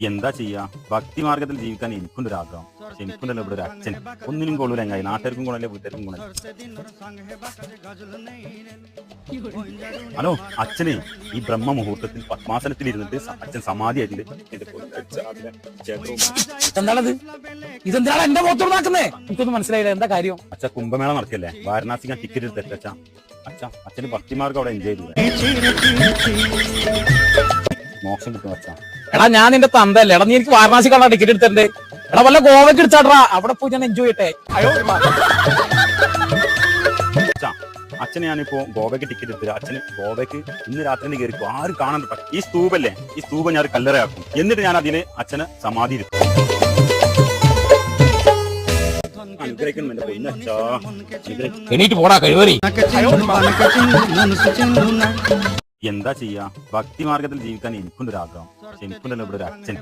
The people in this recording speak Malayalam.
എന്താ ചെയ്യാ, ഭക്തി മാർഗത്തിൽ ജീവിക്കാൻ എനിക്കൊണ്ടൊരു ആഗ്രഹം. പക്ഷെ എനിക്കുണ്ടല്ലോ ഇവിടെ ഒരു അച്ഛൻ. ഒന്നിനും കൊള്ളൂല, എങ്ങനെ നാട്ടുകാർക്കും കൊള്ളല്ലേ വീട്ടുകാർക്കും കൊള്ളല്ലേ. ഹലോ അച്ഛനെ, ഈ ബ്രഹ്മ മുഹൂർത്തത്തിൽ പത്മാസനത്തിൽ ഇരുന്നിട്ട് അച്ഛൻ സമാധിയായിട്ട് എന്താണത്? ഇതെന്താണ് എന്റെ മുഖത്തോട് നോക്കുന്നേ? എനിക്കൊന്നും മനസ്സിലായില്ല, എന്താ കാര്യം? അച്ഛ കുംഭമേള നടക്കല്ലേ, വാരണാസി ഞാൻ ടിക്കറ്റ് എടുത്ത് അച്ഛാ. അച്ഛന് ഭക്തിമാർഗം അവിടെ എൻജോയ് ചെയ്തു മോക്ഷം കിട്ടും അച്ഛാ. എടാ ഞാൻ നിന്റെ തന്തല്ലേ, എടാ നീ എനിക്ക് വാരണാസി കാണാൻ ടിക്കറ്റ് എടുത്തിട്ടുണ്ട്. എടാ വല്ല ഗോവയ്ക്ക് എടുത്താടാ, അവിടെ പോയി ഞാൻ എൻജോയ് ചെയ്യട്ടെ. അച്ഛന് ഞാനിപ്പോ ഗോവയ്ക്ക് ടിക്കറ്റ് എടുത്തില്ല. അച്ഛന് ഗോവയ്ക്ക് ഇന്ന് രാത്രി കയറിപ്പോ ആരും കാണാൻ പറ്റും. ഈ സ്തൂപല്ലേ, ഈ സ്തൂപം ഞാൻ കല്ലറയാക്കും. എന്നിട്ട് ഞാൻ അതിന് അച്ഛന് സമാധി ഇരുത്തും. എണീറ്റ് പോടാ കഴിവേറി. എന്താ ചെയ്യാ, ഭക്തി മാർഗത്തിൽ ജീവിക്കാൻ എനിക്കൊണ്ടൊരു ആഗ്രഹം. പക്ഷെ എനിക്കുണ്ടല്ലോ ഇവിടെ ഒരു അച്ഛൻ.